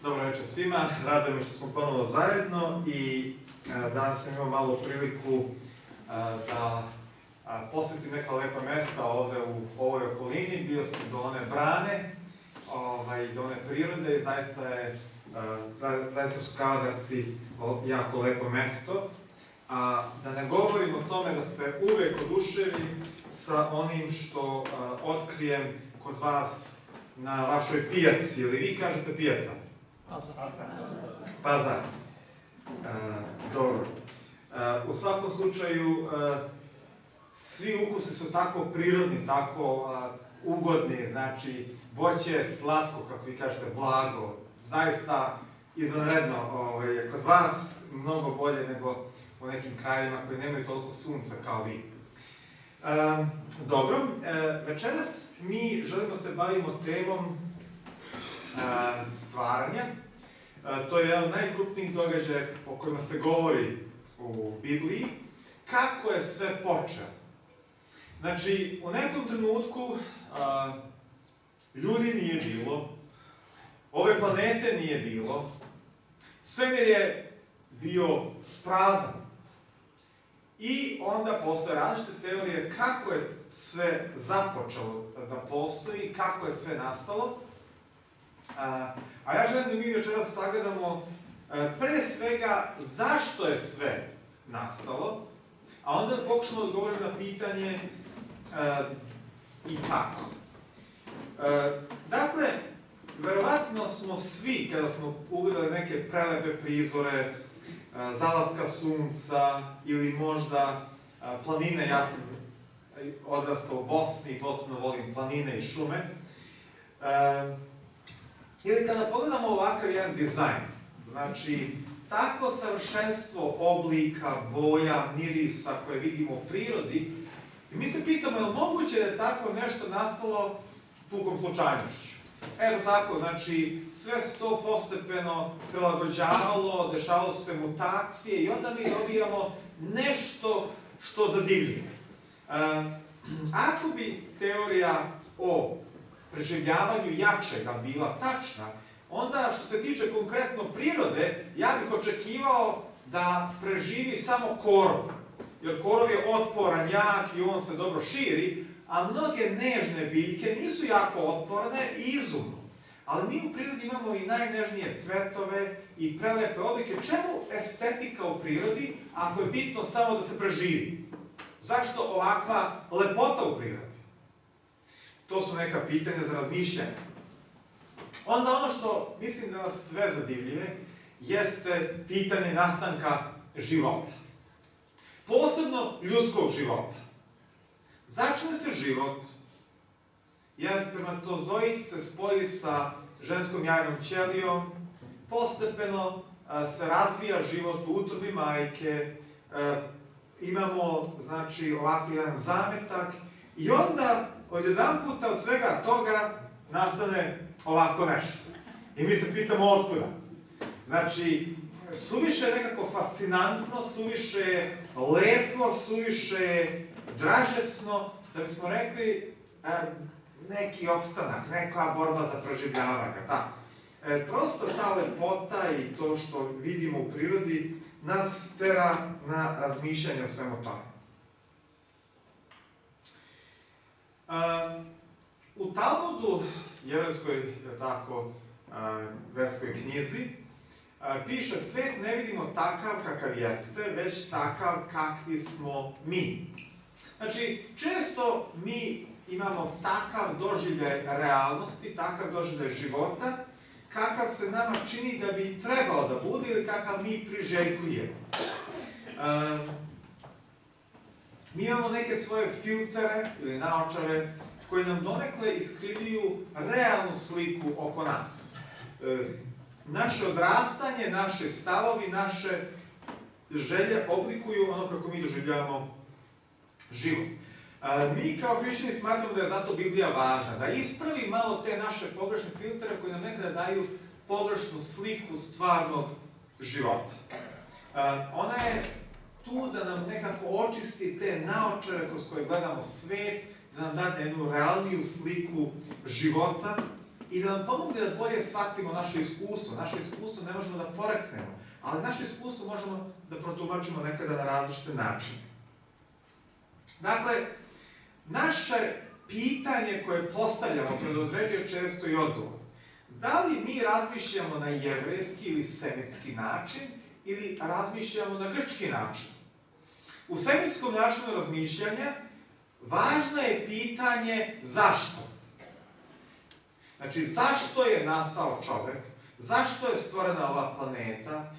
Dobro večer svima, radujem što smo ponovo zajedno i danas imamo malo priliku da posjetim neka lepa mesta ovde u ovoj okolini. Bio sam do one brane, do one prirode i zaista su Kavadarci jako lepo mesto. Da ne govorim o tome da se uvek oduševim sa onim što otkrijem kod vas na vašoj pijaci, ili vi kažete pijaca? Pazar. Dobro. U svakom slučaju, svi ukusi su tako prirodni, tako ugodni, znači voće je slatko, kako vi kažete, blago, zaista izvanredno kod vas, mnogo bolje nego u nekim krajima koji nemaju toliko sunca kao vi. Dobro, večeras mi želimo se bavimo temom stvaranja. To je jedan od najkrupnijih događaja o kojima se govori u Bibliji. Kako je sve počeo? Znači, u nekom trenutku ljudi nije bilo, ove planete nije bilo, svemir je bio prazan. I onda postoje različite teorije kako je sve započelo da postoji, kako je sve nastalo. A ja želim da mi večeras sagledamo pre svega zašto je sve nastalo, a onda da pokušamo da odgovorimo na pitanje i kako. Dakle, verovatno smo svi, kada smo ugledali neke prelepe prizore, zalaska sunca ili možda planine, ja sam odrastao u Bosni i posebno volim planine i šume, ili kada pogledamo ovakav jedan dizajn, znači tako savršenstvo oblika, boja, mirisa koje vidimo u prirodi, i mi se pitamo je li moguće da je tako nešto nastalo pukom slučajnošću. Eto tako, znači sve se to postepeno prilagođavalo, dešavalo su se mutacije i onda mi dobijamo nešto što zadivljuje. Ako bi teorija o preživljavanju jačega bila tačna, onda što se tiče konkretno prirode, ja bih očekivao da preživi samo korov. Jer korov je otporan, jak i on se dobro širi, a mnoge nežne biljke nisu jako otporne i izumno. Ali mi u prirodi imamo i najnežnije cvetove i prelepe oblike. Čemu estetika u prirodi ako je bitno samo da se preživi? Zašto ovakva lepota u prirodi? To su neka pitanja za razmišljanje. Onda ono što mislim da nas sve zadivljuje jeste pitanje nastanka života. Posebno ljudskog života. Začne se život, jedan spermatozoid se spoji sa ženskom jajnom ćelijom, postepeno se razvija život u utrobi majke, imamo, znači, ovako jedan zametak i onda odjedanputa od svega toga nastane ovako nešto. I mi se pitamo otkuda. Znači, suviše je nekako fascinantno, suviše je lepo, suviše je dražesno, da bismo rekli neki opstanak, neka borba za preživljavanje, tako. Prosto ta lepota i to što vidimo u prirodi nas tera na razmišljanje o svemu tome. U Talmudu, jevrejskoj, tako, verskoj knjizi, piše svet ne vidimo takav kakav jeste, već takav kakvi smo mi. Znači, često mi imamo takav doživljaj realnosti, takav doživljaj života, kakav se nama čini da bi trebao da bude ili kakav mi priželjkujemo. Mi imamo neke svoje filtere ili naočare koji nam donekle iskrivljuju realnu sliku oko nas. Naše odrastanje, naše stavovi, naše želje oblikuju ono kako mi doživljavamo život. Mi kao hrišćani smatramo da je zato Biblija važna, da ispravi malo te naše pogrešne filtere koji nam nekada daju pogrešnu sliku stvarnog života. Ona je tu da nam nekako očisti te naočare kroz koje gledamo svet, da nam dade jednu realniju sliku života i da nam pomogne da bolje shvatimo naše iskustvo. Naše iskustvo ne možemo da poreknemo, ali naše iskustvo možemo da protumačimo nekada na različite načine. Dakle, naše pitanje koje postavljamo predodređuje često i odgovor. Da li mi razmišljamo na jevrejski ili semitski način ili razmišljamo na grčki način? U semitskom načinu razmišljanja važno je pitanje zašto. Znači, zašto je nastao čovjek? Zašto je stvorena ova planeta?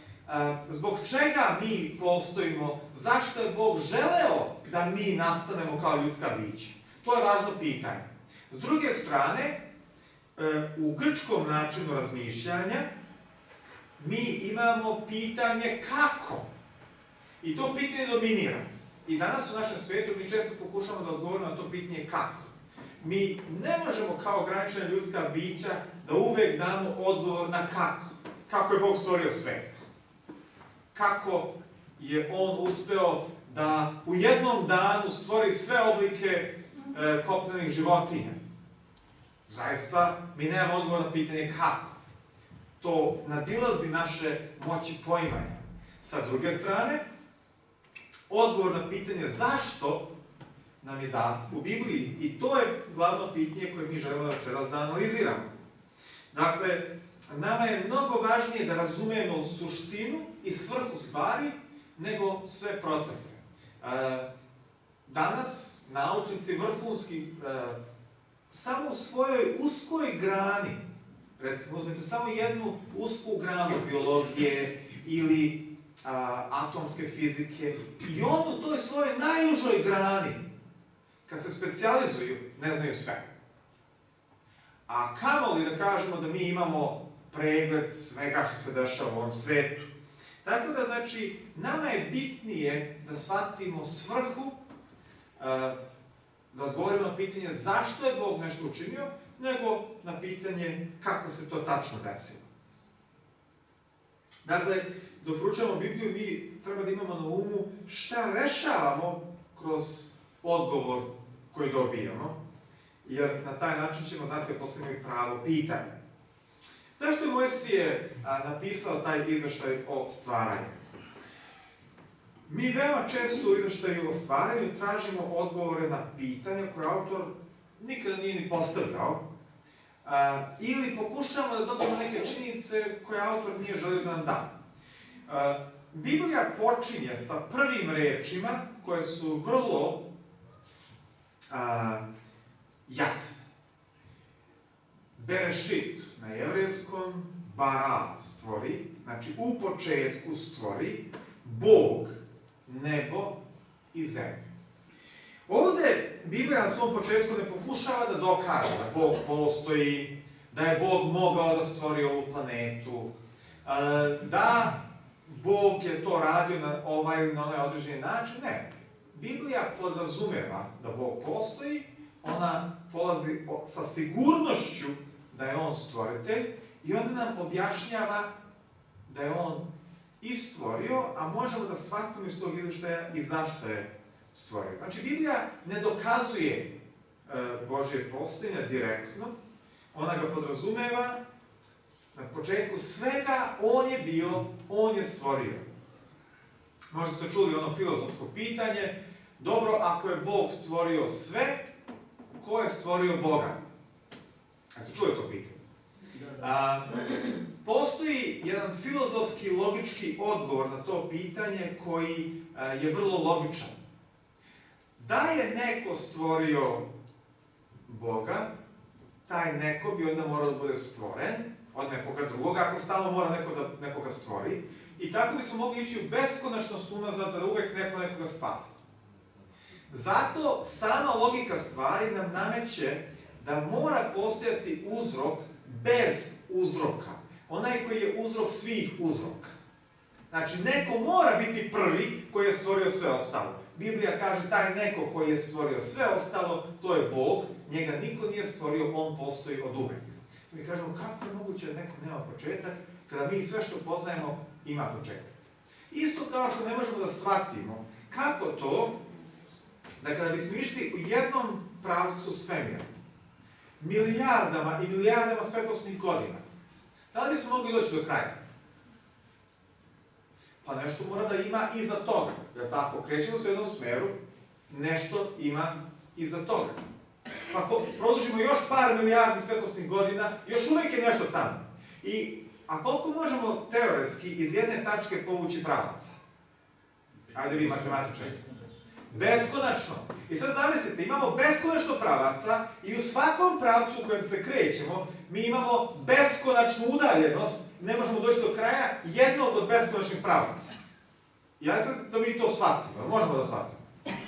Zbog čega mi postojimo? Zašto je Bog želeo da mi nastanemo kao ljudska bića? To je važno pitanje. S druge strane, u grčkom načinu razmišljanja mi imamo pitanje kako. I to pitanje dominira. I danas u našem svijetu mi često pokušamo da odgovorimo na to pitanje kako. Mi ne možemo kao ograničena ljudska bića da uvek damo odgovor na kako. Kako je Bog stvorio svijet. Kako je On uspeo da u jednom danu stvori sve oblike kopnenih životinja. Zaista, mi nemamo odgovor na pitanje kako. To nadilazi naše moći poimanja. Sa druge strane, odgovor na pitanje zašto nam je dat u Bibliji. I to je glavno pitanje koje mi želimo večeras da analiziramo. Dakle, nama je mnogo važnije da razumijemo suštinu i svrhu stvari nego sve procese. Danas naučnici vrhunski samo u svojoj uskoj grani, recimo uzmete samo jednu usku granu biologije ili atomske fizike i oni u toj svojoj najužoj grani, kad se specijalizuju, ne znaju sve. A kamoli da kažemo da mi imamo pregled svega što se dešava u ovom svetu. Tako da, znači, nama je bitnije da shvatimo svrhu, da odgovorimo na pitanje zašto je Bog nešto učinio, nego na pitanje kako se to tačno desilo. Dakle, dok proučavamo Bibliju, mi treba da imamo na umu šta rešavamo kroz odgovor koji dobijamo, jer na taj način ćemo znati da postavimo i pravo pitanje. Zašto je Mojsije napisao taj izveštaj o stvaranju? Mi veoma često u izveštaju o stvaranju tražimo odgovore na pitanja koje autor nikada nije ni postavljao, ili pokušavamo da dobijemo neke činjenice koje autor nije želio da nam da. Biblija počinje sa prvim rečima koje su vrlo jasne. Berešit na jevrejskom, bara stvori, znači u početku stvori Bog, nebo i zemlju. Ovdje Biblija na svom početku ne pokušava da dokaže da Bog postoji, da je Bog mogao da stvori ovu planetu, da Bog je to radio na ovaj ili na onaj određeni način. Ne. Biblija podrazumeva da Bog postoji, ona polazi sa sigurnošću da je On stvoritelj i onda nam objašnjava da je On i stvorio, a možemo da shvatimo iz tog izveštaja i zašto je stvorio. Znači, Biblija ne dokazuje Božje postojanje direktno, ona ga podrazumeva, na početku svega On je bio, On je stvorio. Možda ste čuli ono filozofsko pitanje, dobro, ako je Bog stvorio sve, ko je stvorio Boga? Znači, čuje to pitanje. Postoji jedan filozofski, logički odgovor na to pitanje koji je vrlo logičan. Da je neko stvorio Boga, taj neko bi onda morao da bude stvoren od nekoga drugoga, ako stalno mora neko da nekoga stvori. I tako bismo mogli ići u beskonačnost unazad da uvek neko nekoga stvara. Zato sama logika stvari nam nameće da mora postojati uzrok bez uzroka. Onaj koji je uzrok svih uzroka. Znači, neko mora biti prvi koji je stvorio sve ostalo. Biblija kaže, taj neko koji je stvorio sve ostalo, to je Bog, njega niko nije stvorio, on postoji od uvek. Mi kažemo, kako je moguće da neko nema početak, kada mi sve što poznajemo ima početak. Isto kao što ne možemo da shvatimo kako to, da kada bismo išli u jednom pravcu svemira, milijardama i milijardama svetlosnih godina, da li bismo mogli doći do kraja? Pa nešto mora da ima iza toga. Jer tako, krećemo se u jednom smeru, nešto ima iza toga. Pa ako produžimo još par milijardi svetlosnih godina, još uvijek je nešto tamo. A koliko možemo teoretski iz jedne tačke povući pravaca? Ajde vi matematičari. Beskonačno. I sad zamislite, imamo beskonačno pravaca i u svakom pravcu u kojem se krećemo, mi imamo beskonačnu udaljenost, ne možemo doći do kraja jednog od beskonačnih pravaca. Ja sad da mi to shvatimo, možemo da shvatimo.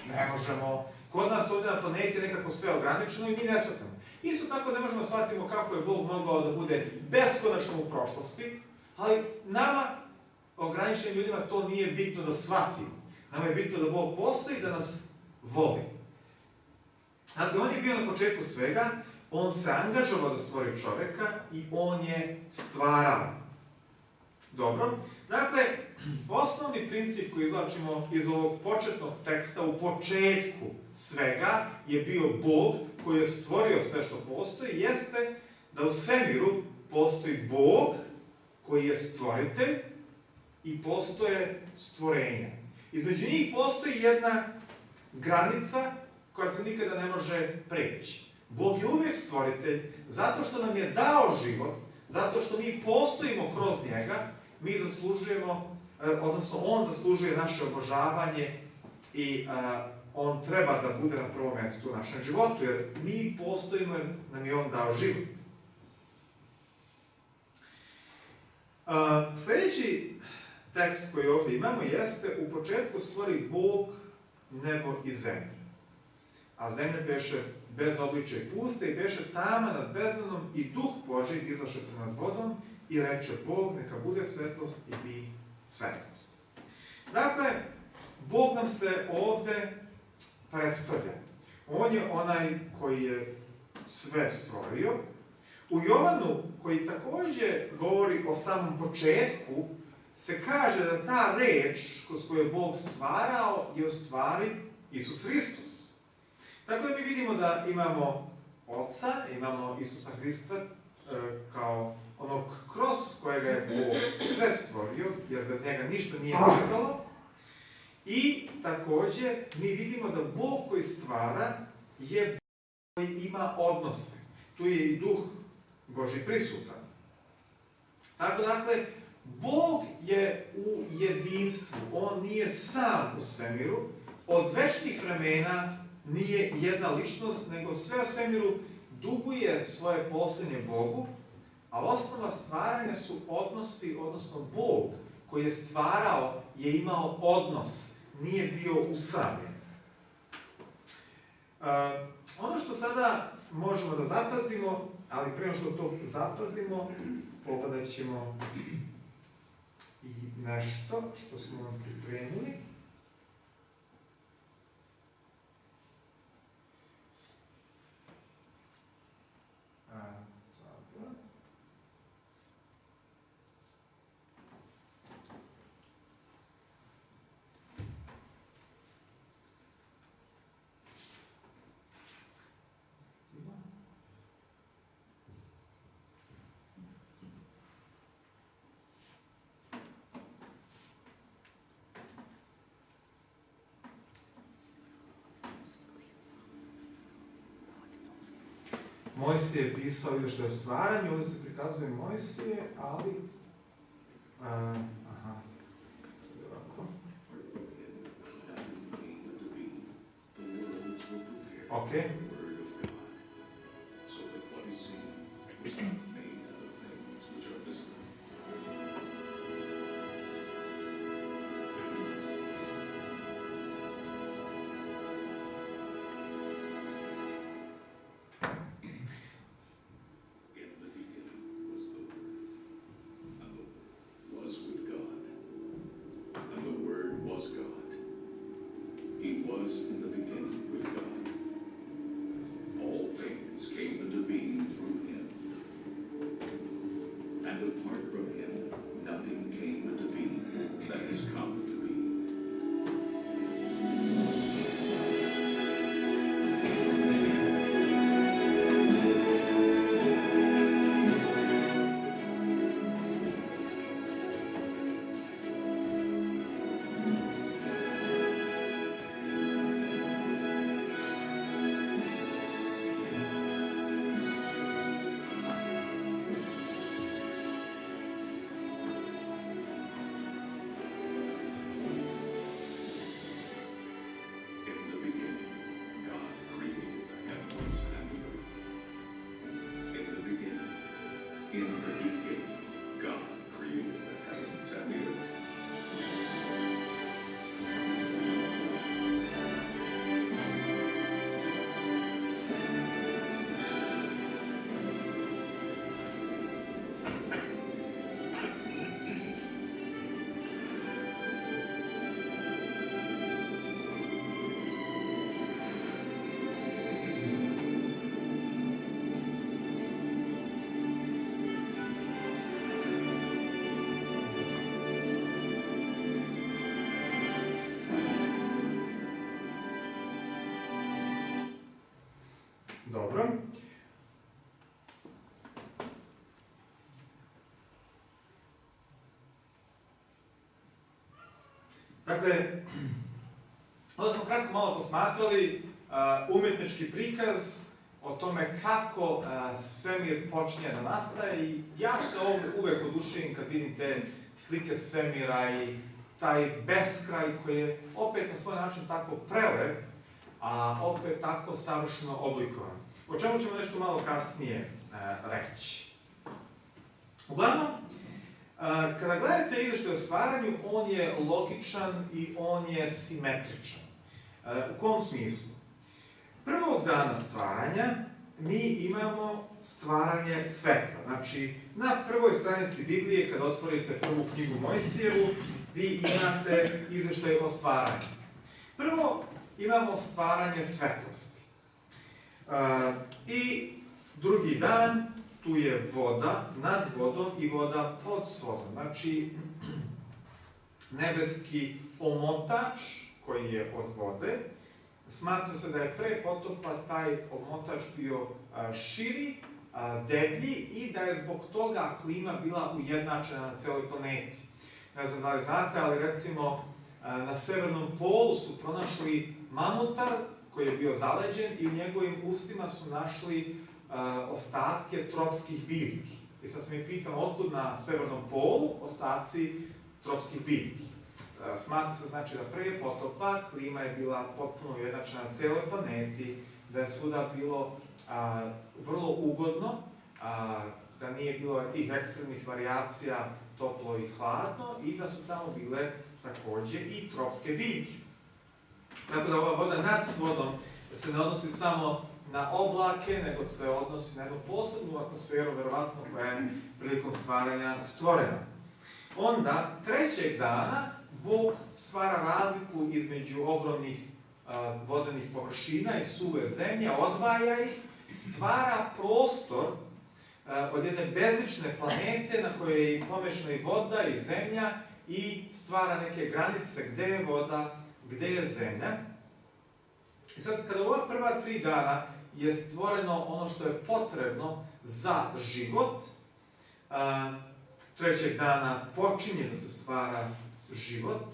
Ne možemo. Kod nas ovdje na planeti je nekako sve ograničeno i mi ne shvatimo. Isto tako ne možemo da shvatimo kako je Bog mogao da bude beskonačno u prošlosti, ali nama, ograničenim ljudima, to nije bitno da shvatimo. Nama je bitno da Bog postoji i da nas voli. Dakle, on je bio na početku svega, on se angažovao da stvori čoveka i on je stvarao. Dobro? Dakle, osnovni princip koji izvlačimo iz ovog početnog teksta u početku svega je bio Bog koji je stvorio sve što postoji, jeste da u svemiru postoji Bog koji je stvoritelj i postoje stvorenja. Između njih postoji jedna granica koja se nikada ne može preći. Bog je uvijek stvoritelj zato što nam je dao život, zato što mi postojimo kroz njega, mi zaslužujemo, odnosno on zaslužuje naše obožavanje i on treba da bude na prvom mjestu u našem životu, jer mi postojimo jer nam je on dao život. Sljedeći tekst koji ovdje imamo jeste: u početku stvori Bog nebo i zemlju. A zemlja beše bez obličja i pusta i beše tama nad bezdanom i duh Božji izlaše se nad vodom i reče Bog neka bude svetlost i bi svetlost. Dakle, Bog nam se ovdje predstavlja. On je onaj koji je sve stvorio. U Jovanu, koji također govori o samom početku, se kaže da ta reč kroz koju je Bog stvarao je u stvari Isus Hristos. Tako da mi vidimo da imamo Oca, imamo Isusa Hrista kao onog kroz kojega je Bog sve stvorio, jer bez njega ništa nije nastalo. I također mi vidimo da Bog koji stvara je Bog koji ima odnose. Tu je i duh Božji prisutan. Tako dakle, Bog je u jedinstvu, on nije sam u svemiru, od večnih vremena nije jedna ličnost, nego sve u svemiru duguje svoje postojanje Bogu, a osnova stvaranja su odnosi, odnosno Bog koji je stvarao je imao odnos, nije bio usamljen. Ono što sada možemo da zapazimo, ali prema što to zapazimo, pogledat ćemo i nešto što smo vam pripremili. Mojsije je pisao još o stvaranju, ovdje se prikazuje Mojsije, ali... Ok. Dakle, onda smo kratko malo posmatrali umetnički prikaz o tome kako svemir počinje da nastaje i ja se ovdje uvek oduševim kad vidim te slike svemira i taj beskraj koji je opet na svoj način tako prelep, a opet tako savršeno oblikovan. O čemu ćemo nešto malo kasnije reći. Uglavnom, kada gledate izveštaj o stvaranju, on je logičan i on je simetričan. U kom smislu? Prvog dana stvaranja mi imamo stvaranje svetla. Znači, na prvoj stranici Biblije, kada otvorite prvu knjigu Mojsijevu, vi imate izveštaj o stvaranju. Prvo imamo stvaranje svetlosti. I drugi dan, tu je voda nad vodom i voda pod svodom. Znači, nebeski omotač koji je od vode. Smatra se da je pre potopa taj omotač bio širi, deblji i da je zbog toga klima bila ujednačena na celoj planeti. Ne znam da li znate, ali recimo na severnom polu su pronašli mamuta koji je bio zaleđen i u njegovim ustima su našli ostatke tropskih biljki. I sad se mi pitam, otkud na severnom polu ostaci tropskih biljki? Smatra se znači da pre potopa klima je bila potpuno ujednačena na celoj planeti, da je svuda bilo vrlo ugodno, da nije bilo tih ekstremnih varijacija toplo i hladno i da su tamo bile takođe i tropske biljke. Tako da ova voda nad svodom se ne odnosi samo na oblake, nego se odnosi na jednu posebnu atmosferu, verovatno, koja je prilikom stvaranja stvorena. Onda, trećeg dana, Bog stvara razliku između ogromnih vodenih površina i suve zemlje, odvaja ih, stvara prostor od jedne bezične planete na kojoj je pomešana i voda i zemlja i stvara neke granice gde je voda, gde je zemlja. I sad, kada ova prva 3 dana je stvoreno ono što je potrebno za život, trećeg dana počinje da se stvara život,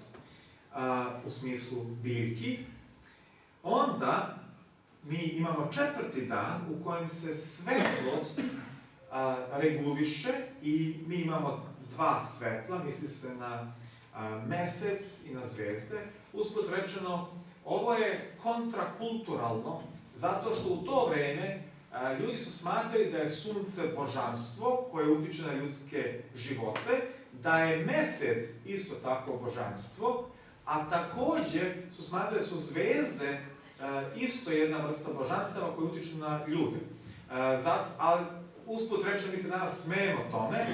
u smislu biljki, onda mi imamo 4. dan u kojem se svetlost reguliše i mi imamo 2 svetla, misli se na mesec i na zvezde. Usput rečeno, ovo je kontrakulturalno, zato što u to vreme ljudi su smatrali da je sunce božanstvo koje utiče na ljudske živote, da je mesec isto tako božanstvo, a takođe su smatrali da su zvezde isto jedna vrsta božanstava koja utiču na ljude. Ali usput rečeno, mi se danas smejemo tome,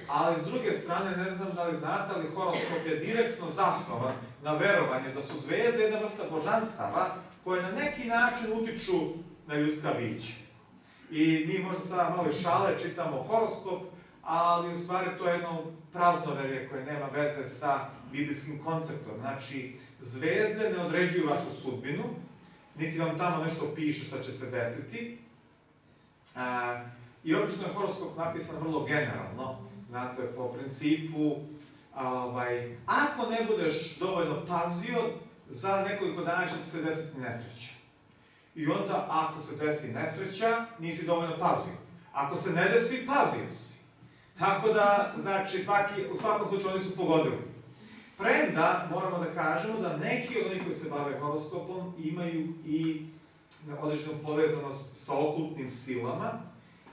ali s druge strane, ne znam da li znate, ali horoskop je direktno zasnovan na verovanju da su zvezde jedna vrsta božanstava koje na neki način utiču na ljudska bića. I mi možda sada malo i šale čitamo horoskop, ali u stvari to je jedno praznoverje koje nema veze sa biblijskim konceptom. Znači, zvezde ne određuju vašu sudbinu, niti vam tamo nešto piše šta će se desiti. I obično je horoskop napisan vrlo generalno, znate, po principu, ako ne budeš dovoljno pazio, za nekoliko dana će ti se desiti nesreća. I onda, ako se desi nesreća, nisi dovoljno pazio. Ako se ne desi, pazio si. Tako da, znači, u svakom slučaju oni su pogodili. Premda, moramo da kažemo da neki od onih koji se bave horoskopom imaju i određenu povezanost sa okultnim silama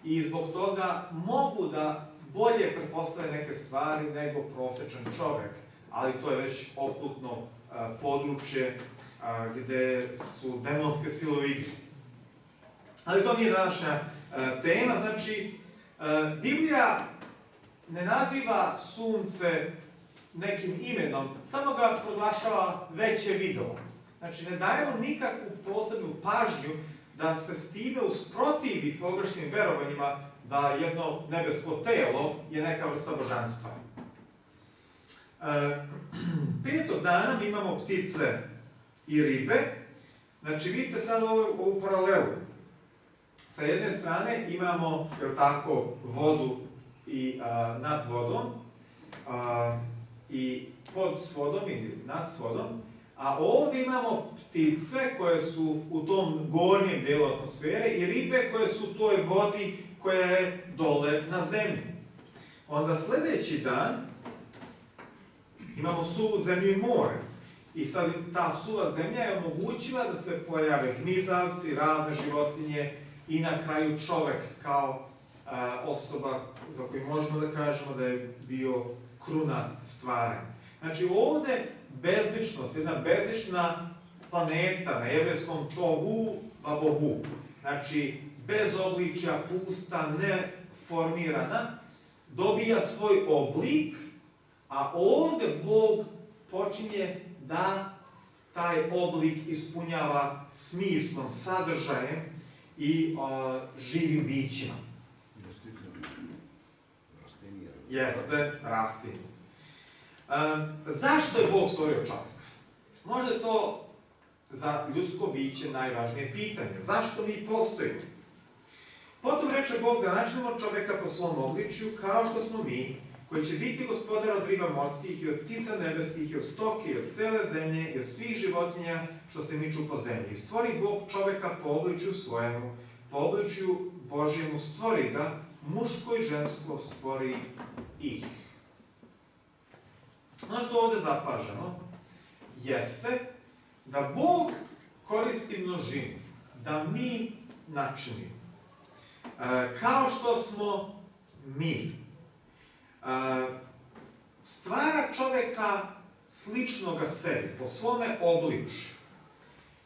i zbog toga mogu da bolje pretpostave neke stvari nego prosečan čovek, ali to je već okultno područje gde su demonske sile u igri. Ali to nije današnja tema, znači, Biblija ne naziva sunce nekim imenom, samo ga proglašava veće vidova. Znači, ne dajemo nikakvu posebnu pažnju da se s time usprotivi pogrešnim verovanjima da jedno nebesko telo je neka vrsta božanstva. 5. dana mi imamo ptice i ribe. Znači, vidite sad ovu paralelu. Sa jedne strane imamo, jer tako, vodu i nad vodom i pod svodom ili nad svodom, a ovdje imamo ptice koje su u tom gornjem dijelu atmosfere i ribe koje su u toj vodi koja je dole na zemlji. Onda sljedeći dan imamo suvu zemlju i more. I sad ta suva zemlja je omogućila da se pojave gnizavci, razne životinje i na kraju čovjek kao osoba za koju možemo da kažemo da je bio kruna stvaranja. Znači ovdje bezličnost, jedna bezlična planeta na jevrejskom tohu vabohu. Znači bez obličja, pusta, neformirana, dobija svoj oblik, a ovdje Bog počinje da taj oblik ispunjava smislom, sadržajem i živim bićima. Jeste, rastinje. Zašto je Bog stvorio čovjeka? Možda je to za ljudsko biće najvažnije pitanje. Zašto mi postojimo? Potom reče Bog da načinimo čovjeka po svom obličju, kao što smo mi, koji će biti gospodar od riba morskih i od ptica nebeskih i od stoke i od cele zemlje i od svih životinja što se miču po zemlji. I stvori Bog čovjeka po obličju svojemu, po obličju Božjemu stvori ga, muško i žensko stvori ih. Ono što ovdje zapaženo jeste da Bog koristi množinu, da mi načinimo. Kao što smo mi. Stvara čovjeka sličnoga sebi, po svome obličju.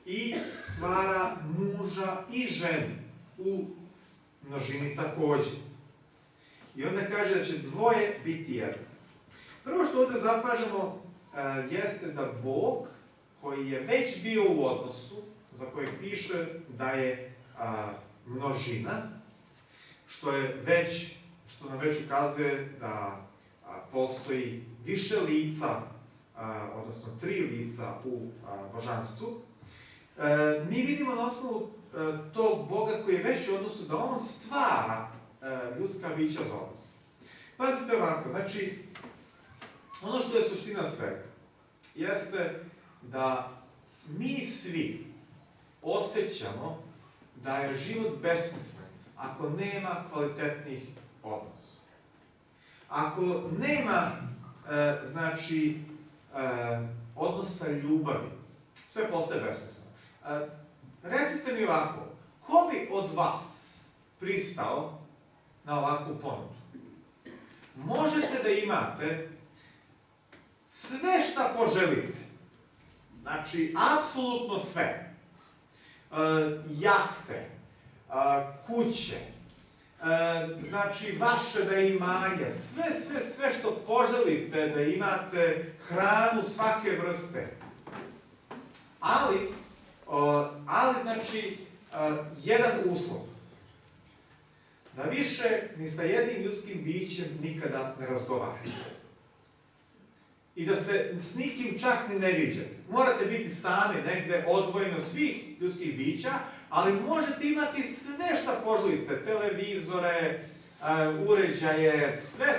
I stvara muža i ženu u množini također. I onda kaže da će dvoje biti jedno. Prvo što ovdje zapažemo jeste da Bog, koji je već bio u odnosu, za kojeg piše da je množina, što nam već ukazuje da postoji više lica, odnosno 3 lica u božanstvu, mi vidimo na osnovu tog Boga koji je već u odnosu da on stvara ljudska bića za odnos. Pazite ovako, znači, ono što je suština svega, jeste da mi svi osjećamo da je život besmislen ako nema kvalitetnih odnosa. Ako nema, odnosa ljubavi, sve postaje besmisleno. Recite mi ovako, ko bi od vas pristao na ovakvu ponudu? Možete da imate sve šta poželite. Znači, apsolutno sve. Jahte, kuće, znači vaše da imanje, sve što poželite da imate, hranu svake vrste. Ali znači, jedan uslov. Da više ni sa jednim ljudskim bićem nikada ne razgovarate. I da se s nikim čak ni ne viđate. Morate biti sami negde odvojeni od svih ljudskih bića, ali možete imati sve što poželite, televizore, uređaje, sve.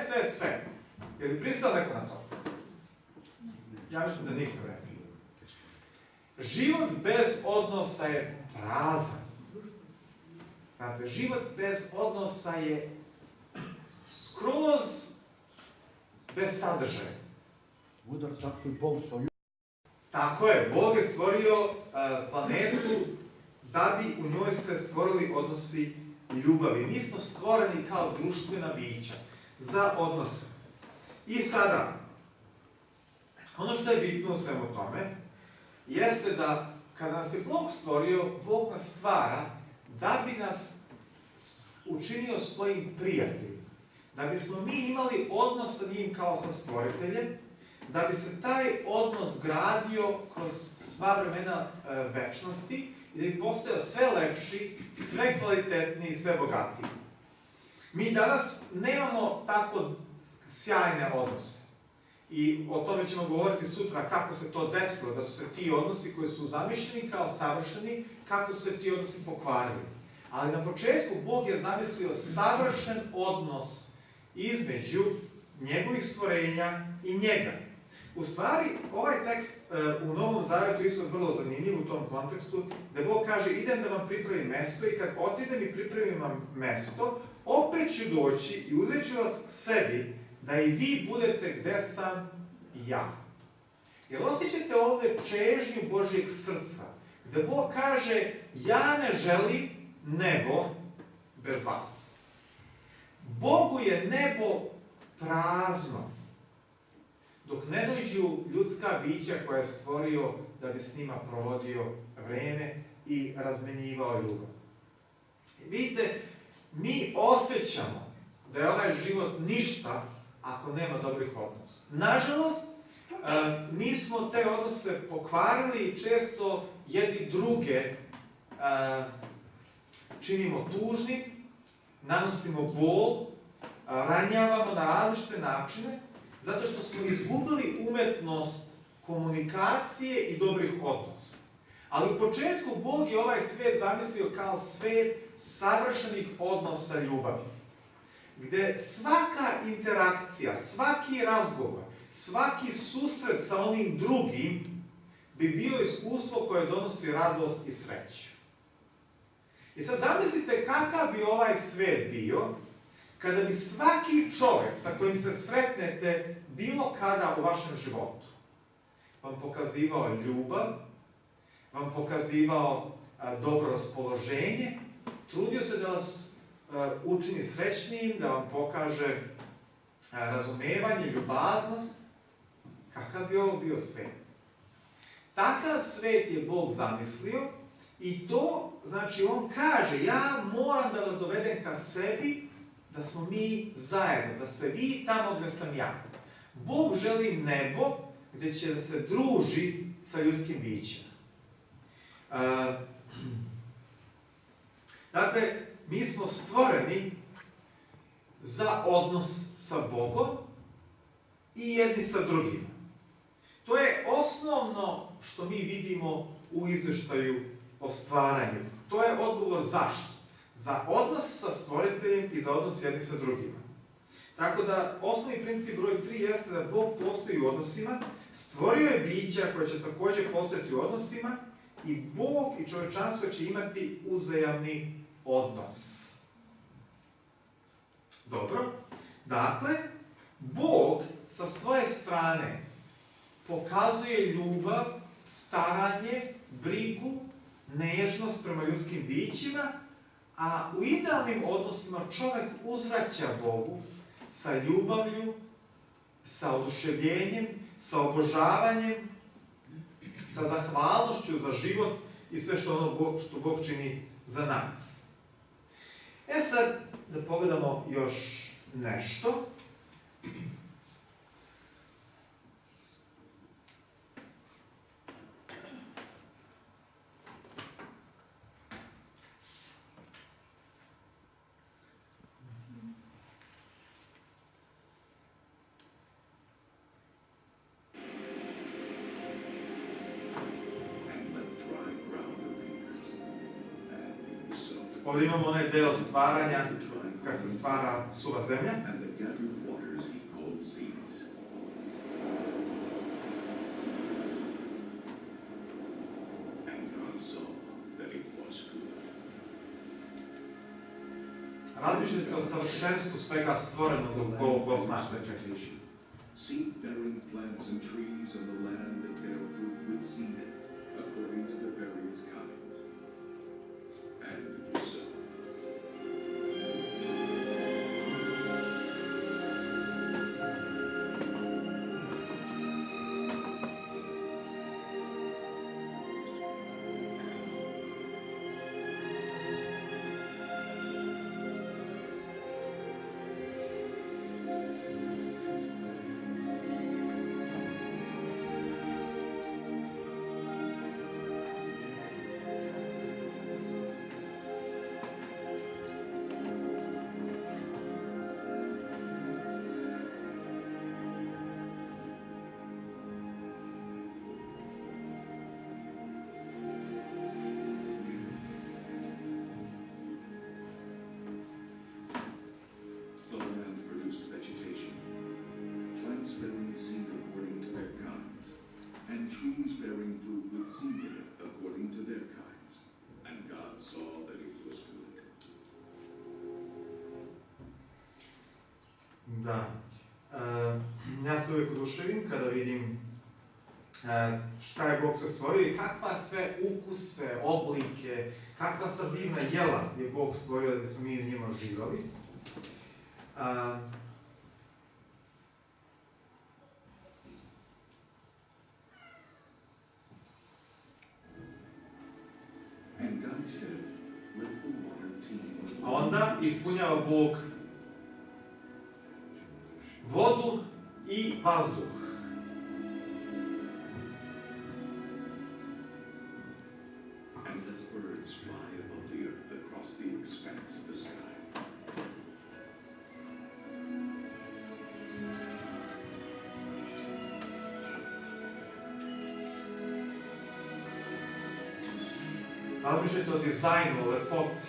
Je li pristao neko na to? Ja mislim da niko ne. Život bez odnosa je prazan. Znate, život bez odnosa je skroz bez sadržaja. Udar tako i Bog stvorio. Tako je, Bog je stvorio planetu da bi u njoj se stvorili odnosi ljubavi. Mi smo stvoreni kao društvena bića za odnose. I sada, ono što je bitno u svemu tome, jeste da kada nas je Bog stvorio, Bog nas stvara da bi nas učinio svojim prijateljima. Da bismo mi imali odnos sa njim kao sa stvoriteljem, da bi se taj odnos gradio kroz sva vremena večnosti i da bi postojao sve lepši, sve kvalitetniji, sve bogatiji. Mi danas nemamo tako sjajne odnose. I o tome ćemo govoriti sutra kako se to desilo, da su se ti odnosi koji su zamišljeni kao savršeni, kako su se ti odnosi pokvarili. Ali na početku Bog je zamislio savršen odnos između njegovih stvorenja i njega. U stvari, ovaj tekst u Novom Zavjetu isto vrlo zanimljiv u tom kontekstu, da Bog kaže, idem da vam pripravim mesto i kad otidem i pripravim vam mesto, opet ću doći i uzet ću vas sebi, da i vi budete gde sam i ja. Jel osjećate ovdje čežnju Božjeg srca, gde Bog kaže, ja ne želim nebo bez vas. Bogu je nebo prazno, dok ne dođu ljudska bića koja je stvorio da bi s njima provodio vreme i razmenjivao ljubav. Vidite, mi osjećamo da je ovaj život ništa ako nema dobrih odnosa. Nažalost, mi smo te odnose pokvarili i često jedni druge činimo tužnim, nanosimo bol, ranjavamo na različite načine, zato što smo izgubili umetnost komunikacije i dobrih odnosa. Ali u početku Bog je ovaj svet zamislio kao svet savršenih odnosa ljubavi, gde svaka interakcija, svaki razgovor, svaki susret sa onim drugim bi bio iskustvo koje donosi radost i sreću. I sad zamislite kakav bi ovaj svet bio kada bi svaki čovjek sa kojim se sretnete bilo kada u vašem životu vam pokazivao ljubav, vam pokazivao dobro raspoloženje, trudio se da vas učini srećnijim, da vam pokaže razumevanje, ljubaznost. Kakav bi ovo bio svet? Takav svet je Bog zamislio i to, znači, on kaže, ja moram da vas dovedem ka sebi, da smo mi zajedno, da ste vi tamo gdje sam ja. Bog želi nebo gdje će da se druži sa ljudskim bićima. Dakle, mi smo stvoreni za odnos sa Bogom i jedni sa drugima. To je osnovno što mi vidimo u izveštaju o stvaranju. To je odgovor zašto. Za odnos sa stvoriteljem i za odnos jedni sa drugima. Tako da, osnovni princip broj 3 jeste da Bog postoji u odnosima, stvorio je bića koja će također postojati u odnosima i Bog i čovječanstvo će imati uzajamni odnos. Dobro, dakle, Bog sa svoje strane pokazuje ljubav, staranje, brigu, nežnost prema ljudskim bićima, a u idealnim odnosima čovjek uzvraća Bogu sa ljubavlju, sa oduševljenjem, sa obožavanjem, sa zahvalnošću za život i sve što Bog čini za nas. Sad da pogledamo još nešto. Ovdje imamo onaj deo stvaranja, kad se stvara suva zemlja. Razmišljajte o savršenstvu svega stvorenog dok Bog posmatrate. Seed-bearing plants and trees on the land that bear fruit with seed, according to the various kinds. And so. Da. Ja se uvijek oduševim kada vidim šta je Bog sve stvorio i kakva sve ukuse, oblike, kakva sad divna jela je Bog stvorio da smo mi u njima živali. And God said, let the water teem. A onda ispunjava Bog vodu i vazduh. And let birds fly above the earth across the expanse of the sky. Razmišljajte o dizajnu, o lepoti.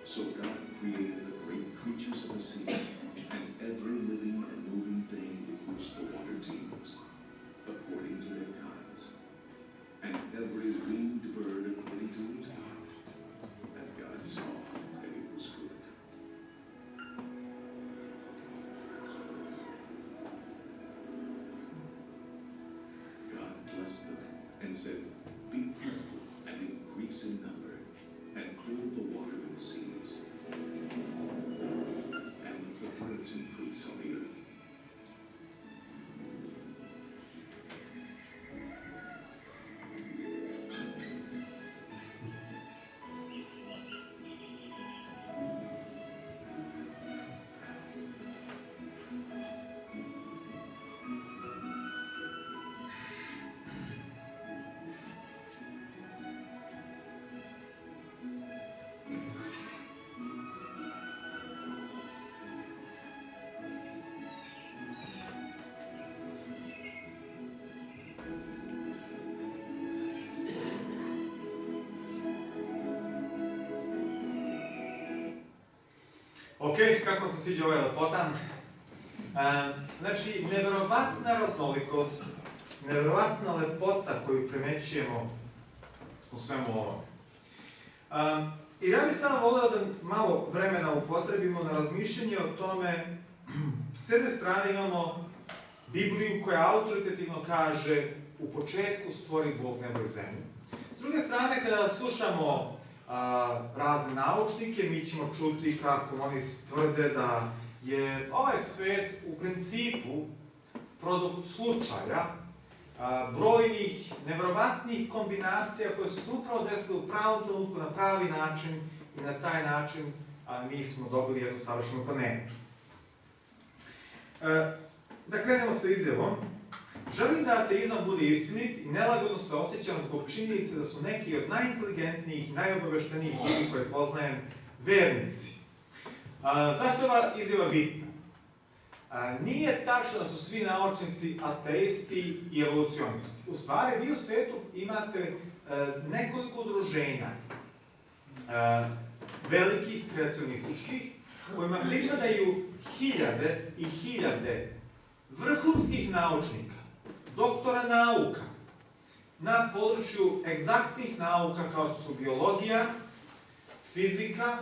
So God created the great creatures of the sea, and every living and moving thing with which the water teems, according to their kinds, and every winged bird according to its kind. And God saw that it was good. God blessed them and said, be fruitful and increase in number, and clothe the water in the seas, and let the birds increase on the earth. Ok, kako se sviđa ovaj lepotan? Znači, nevjerovatna raznolikost, nevjerovatna lepota koju primećujemo u svemu ovom. I ja bih samo voleo da malo vremena upotrebimo na razmišljanje o tome. S jedne strane imamo Bibliju koja autoritativno kaže u početku stvori Bog nebo i zemlju. S druge strane, kada slušamo razne naučnike, mi ćemo čuti kako oni tvrde da je ovaj svet u principu produkt slučaja, brojnih, nevjerovatnih kombinacija koje su se upravo desile u pravom trenutku, na pravi način i na taj način mi smo dobili jednu savršenu planetu. Da krenemo sa izjavom. Želim da ateizam bude istinit i nelagodno se osjećam zbog činjenice da su neki od najinteligentnijih i najobaveštenijih ljudi koje poznajem vernici. Zašto je ova izjava bitna? Nije tačno da su svi naučnici ateisti i evolucionisti. U stvari, vi u svetu imate nekoliko udruženja velikih kreacionističkih kojima pripadaju hiljade i hiljade vrhunskih naučnika, doktora nauka, na području egzaktnih nauka kao što su biologija, fizika,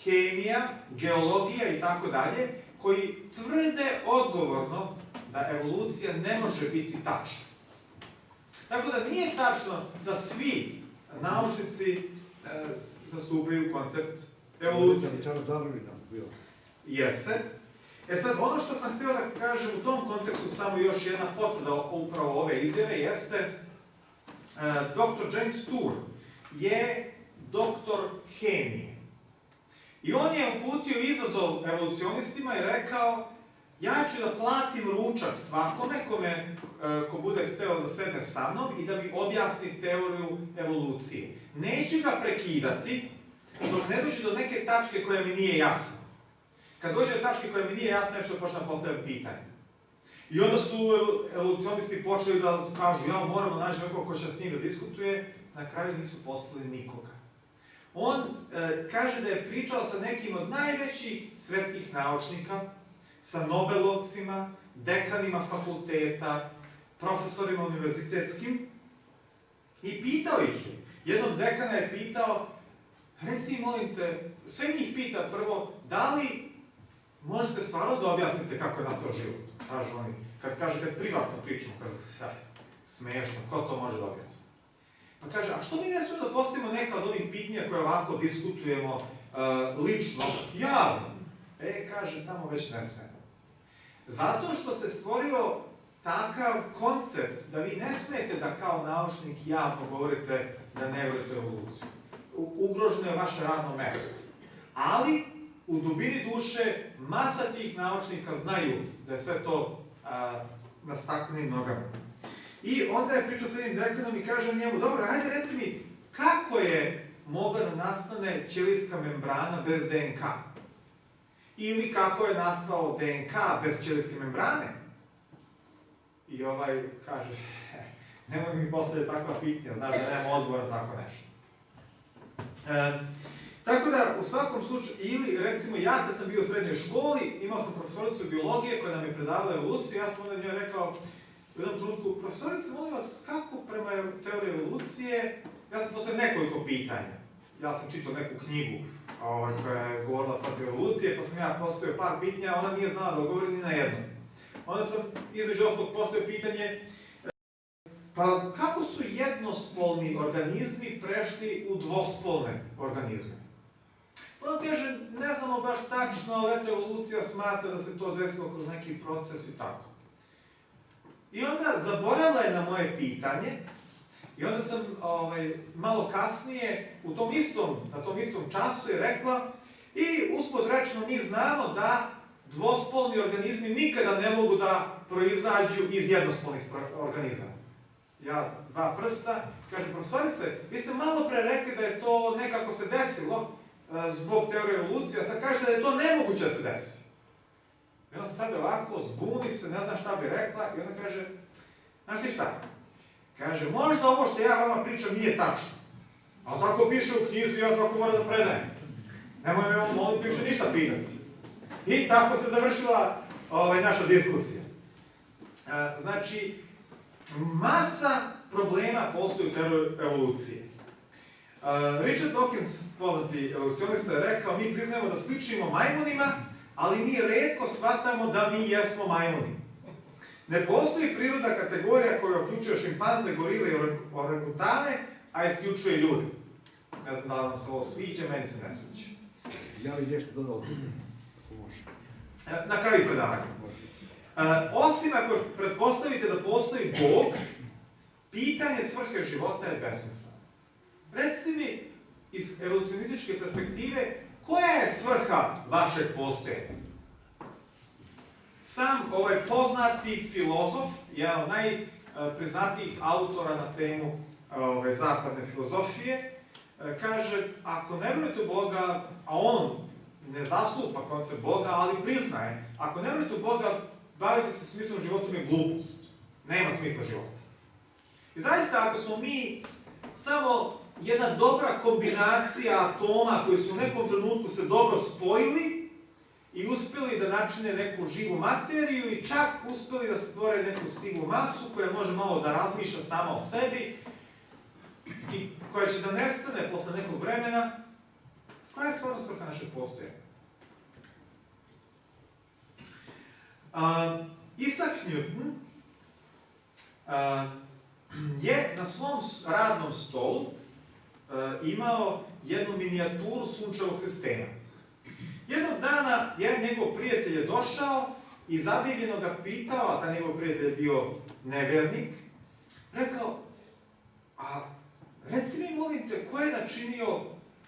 hemija, geologija i tako dalje, koji tvrde odgovorno da evolucija ne može biti tačna. Tako da nije tačno da svi naučnici zastupaju koncept evolucije. Jeste. E sad, ono što sam htio da kažem u tom kontekstu, samo još jedna potvrda upravo ove izjave, jeste dr. James Tour je doktor hemije. I on je uputio izazov evolucionistima i rekao, ja ću da platim ručak svakome ko bude hteo da sedne sa mnom i da mi objasni teoriju evolucije. Neću ga prekidati dok ne dođe do neke tačke koja mi nije jasna. Kad dođe do tačke koja mi nije jasna, ja ću da počnem da postavljam pitanje. I onda su evolucionisti počeli da kažu, ja moramo naći nekoga ko će s njim da diskutuje, na kraju nisu poslali nikoga. On kaže da je pričao sa nekim od najvećih svetskih naučnika, sa Nobelovcima, dekanima fakulteta, profesorima univerzitetskim, I pitao ih je. Jednog dekana je pitao, reci molim te, sve njih pita prvo, da li možete stvarno da objasnite kako je nastao život? Kažu oni, kad privatno pričamo, kažu, smiješno, ko to može da objasni? Pa kaže, a što mi ne smijemo da postavimo neka od ovih pitanja koje ovako diskutujemo lično, javno? Kaže, tamo već ne smijemo. Zato što se stvorio takav koncept da vi ne smijete da kao naučnik javno govorite da ne verujete u evoluciju. Ugroženo je vaše radno mesto. Ali, u dubini duše, masa tih naučnika znaju da je sve to na staklenim nogama. I onda je pričao s jednim dekanom i kaže njemu, dobro, hajde reci mi, kako je mogla da nastane ćelijska membrana bez DNK? Ili kako je nastao DNK bez ćelijske membrane? I ovaj kaže, nemoj mi postaviti takva pitanja, znaš da nemamo odgovor na tako nešto. Tako da, u svakom slučaju, ili recimo ja kad sam bio u srednjoj školi, imao sam profesoricu biologije koja nam je predavala evoluciju, ja sam onda njoj rekao u jednom trenutku, profesorice, molim vas, kako prema teoriji evolucije, ja sam postavio nekoliko pitanja. Ja sam čitao neku knjigu koja je govorila protiv evolucije, pa sam ja postavio par pitanja, ona nije znala da odgovori ni na jedno. Onda sam između ostalog postavio pitanje, pa kako su jednospolni organizmi prešli u dvospolne organizme? Ona kaže, ne znamo baš tačno, ali eto evolucija smatra da se to desilo kroz neki proces i tako. I onda zaboravila je na moje pitanje i onda sam malo kasnije na tom istom času je rekla i usput rečeno mi znamo da dvospolni organizmi nikada ne mogu da proizađu iz jednospolnih organizama. Ja dva prsta, kaže profesorice, vi ste malo pre rekli da je to nekako se desilo zbog teorije evolucije, a sad kažete da je to nemoguće da se desi. I ona stade ovako, zbuni se, ne zna šta bi rekla i onda kaže, znaš ti šta? Kaže, možda ovo što ja vama pričam nije tačno, ali tako piše u knjizu i ja tako moram da predajem. Nemoj me on moliti više ništa pitati. I tako se završila naša diskusija. Znači, masa problema postoji u teoriji evolucije. Richard Dawkins, poznati evolucionista, je rekao, mi priznajemo da sličimo majmunima, ali mi retko shvatamo da mi jesmo majmuni. Ne postoji prirodna kategorija koja uključuje šimpanze, gorile i orangutane, a isključuje ljude. Ne znam da li nam se ovo sviđa, meni se ne sviđa. Ja bih nešto dodao tu. Na kraju predavanja. Osim ako pretpostavite da postoji Bog, pitanje svrhe života je besmisleno. Recite mi, iz evolucionističke perspektive, koja je svrha vašeg postojanja? Sam poznati filozof, jedan od najpriznatijih autora na temu zapadne filozofije, kaže, ako ne verujete u Boga, a on ne zastupa koncept Boga, ali priznaje, ako ne verujete u Boga, bavite se smislom životom je glupost. Nema smisla života. I zaista, ako smo mi samo jedna dobra kombinacija atoma koji su u nekom trenutku se dobro spojili i uspjeli da načine neku živu materiju i čak uspjeli da stvore neku sivu masu koja može malo da razmišlja sama o sebi i koja će da nestane posle nekog vremena, koja je stvarno svrha našeg postojanja? Isaac Newton je na svom radnom stolu imao jednu minijaturu sunčevog sistema. Jednog dana jedan njegov prijatelj je došao i zadivljeno ga pitao, a taj njegov prijatelj je bio nevjernik, rekao, a reci mi molim te, ko je načinio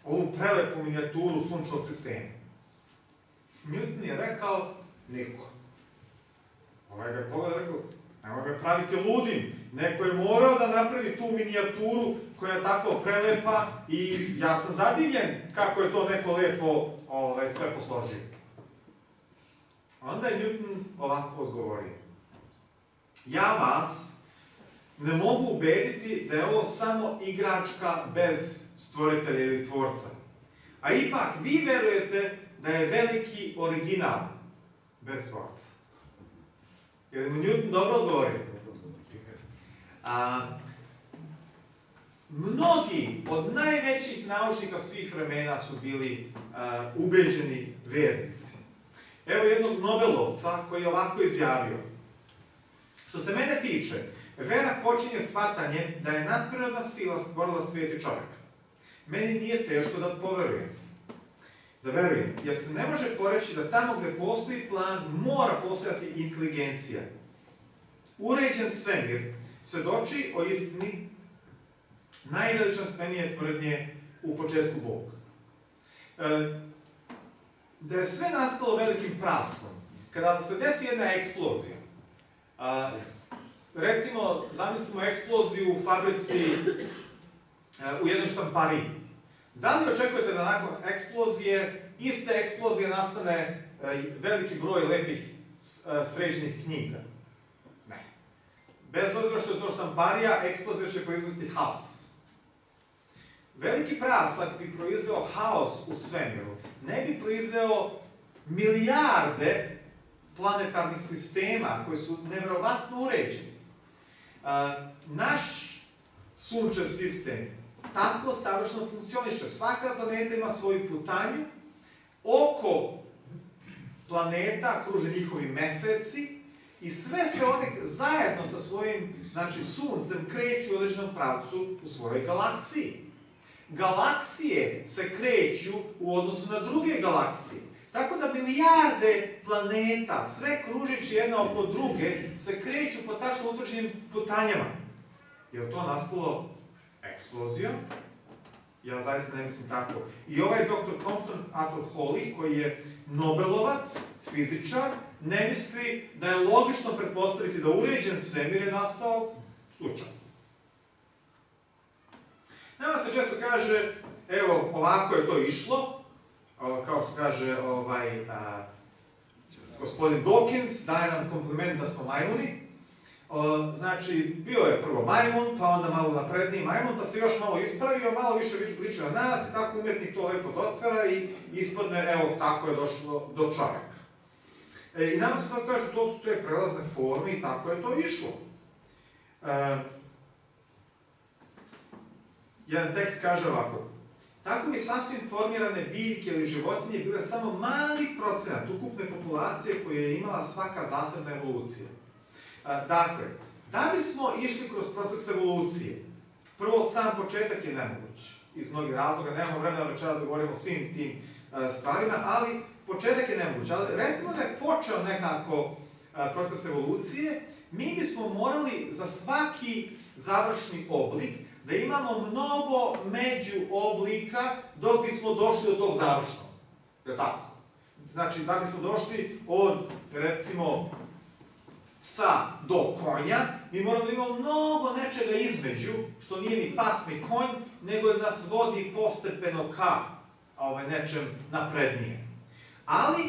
ovu prelepu minijaturu sunčevog sistema? Newton je rekao, niko. Ovaj ga je pogledao i rekao, nemoj ga praviti ludim, neko je morao da napravi tu minijaturu koja je tako prelepa i ja sam zadivljen kako je to neko lepo sve posložio. Onda je Newton ovako odgovorio. Ja vas ne mogu ubediti da je ovo samo igračka bez stvoritelja ili tvorca. A ipak vi verujete da je veliki original bez tvorca. Je li mu Newton dobro odgovorio? mnogi od najvećih naučnika svih vremena su bili ubeđeni vernici. Evo jednog Nobelovca koji je ovako izjavio: što se mene tiče, vera počinje shvatanjem da je nadprirodna sila stvorila svijet i čovjeka. Meni nije teško da verujem, jer se ne može poreći da tamo gdje postoji plan, mora postojati inteligencija. Uređen svemir svedoči o istini najveličanstvenije tvrdnje u početku Bog. Da je sve nastalo velikim praskom, kada se desi jedna eksplozija, recimo, zamislimo eksploziju u fabrici u jednoj štampariji. Da li očekujete da nakon iste eksplozije nastane veliki broj lepih sređenih knjiga? Ne. Bez obzira što je to štamparija, eksplozija će proizvesti haos. Veliki prasak bi proizveo haos u svemiru. Ne bi proizveo milijarde planetarnih sistema koji su nevjerovatno uređeni. Naš sunčev sistem tako savršeno funkcioniše. Svaka planeta ima svoju putanju, oko planeta kruže njihovi meseci i sve se one zajedno sa svojim, suncem kreću u određenom pravcu u svojoj galaksiji. Galaksije se kreću u odnosu na druge galaksije. Tako da milijarde planeta, sve kružeći jedna oko druge, se kreću po tačno utvrđenim putanjama. Je li to nastalo eksplozijom? Ja zaista ne mislim tako. I ovaj dr. Compton Arthur Holly, koji je Nobelovac, fizičar, ne misli da je logično pretpostaviti da uređen svemir je nastao slučajno. Nama se često kaže, evo, ovako je to išlo, kao što kaže gospodin Dawkins, daje nam kompliment da smo majmuni. Znači, bio je prvo majmun, pa onda malo napredniji majmun, pa se još malo ispravio, malo više ličio na nas i tako umjetnik to lepo dotvara i ispadne, evo, tako je došlo do čovjeka. I nama se sad kaže, to su te prelazne forme i tako je to išlo. Jedan tekst kaže ovako: tako bi sasvim formirane biljke ili životinje bile samo mali procenat ukupne populacije koju je imala svaka zasebna evolucija. Dakle, da bismo išli kroz proces evolucije, prvo sam početak je nemoguć. Iz mnogih razloga, nemamo vremena večeras da govorimo o svim tim stvarima, ali početak je nemoguć. Ali recimo da je počeo nekako proces evolucije, mi bismo morali za svaki završni oblik da imamo mnogo međuoblika dok bismo došli do tog završnog. Je tako? Znači, da bismo došli od, recimo, psa do konja, mi moramo da imamo mnogo nečega između, što nije ni pas ni konj, nego nas vodi postepeno ka nečem naprednije. Ali,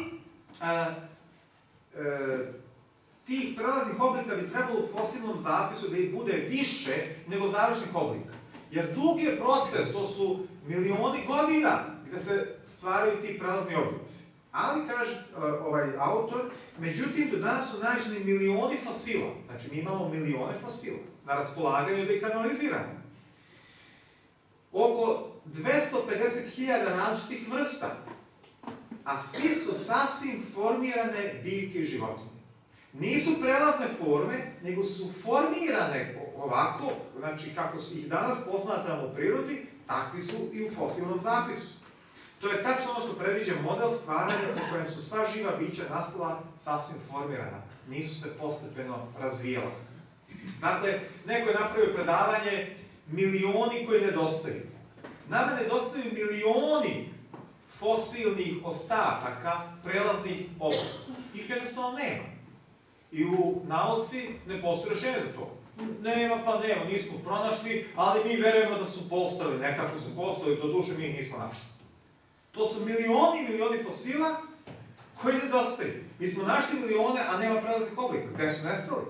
tih prelaznih oblika bi trebalo u fosilnom zapisu da ih bude više nego završnih oblika. Jer dug je proces, to su milioni godina gde se stvaraju ti prelazni oblici. Ali, kaže ovaj autor, međutim, do danas su nađeni milioni fosila. Znači, mi imamo milione fosila na raspolaganju da ih analiziramo. Oko 250.000 različitih vrsta, a svi su sasvim formirane biljke i životinje. Nisu prelazne forme, nego su formirane ovako, znači kako ih danas posmatramo u prirodi, takvi su i u fosilnom zapisu. To je tačno ono što predviđa model stvaranja u kojem su sva živa bića nastala sasvim formirana. Nisu se postepeno razvijala. Dakle, neko je napravio predavanje milioni koji nedostaju. Nama nedostaju milioni fosilnih ostataka, prelaznih oblika. Ih jednostavno nema. I u nauci ne postoji rešenje za to. Nema pa nema, nismo pronašli, ali mi verujemo da su postali, nekako su postali, do duše mi ih nismo našli. To su milioni fosila koji nedostaju. Mi smo našli milione, a nema prelaznih oblika. Gde su nestali?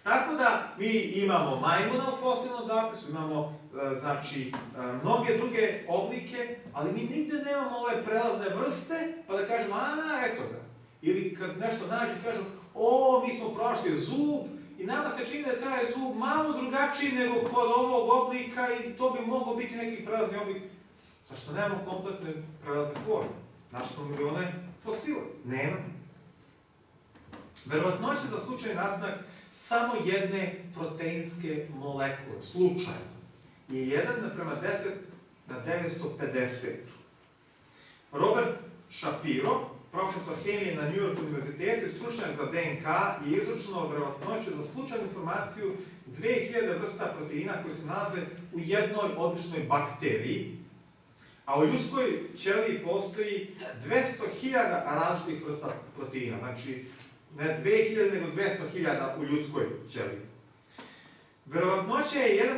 Tako da mi imamo majmuna u fosilnom zapisu, imamo, mnoge druge oblike, ali mi nigde nemamo ove prelazne vrste, pa da kažemo, eto ga. Ili kad nešto nađu, kažu, mi smo pronašli zub i nama se čini da je taj zub malo drugačiji nego kod ovog oblika i to bi moglo biti neki prelazni oblik. Zašto nemamo kompletne prelazne forme? Zašto milione fosila? Nema. Verovatnoća za slučajni nastanak samo jedne proteinske molekule, slučajno, je 1:10⁻⁹. Robert Shapiro, profesor hemije na New York univerzitetu i stručnjak za DNK, je izračunao verovatnoću za slučajnu formaciju 2000 vrsta proteina koji se nalaze u jednoj običnoj bakteriji, a u ljudskoj ćeliji postoji 200.000 različitih vrsta proteina, znači ne 2000 nego 200.000 u ljudskoj ćeliji. Verovatnoća je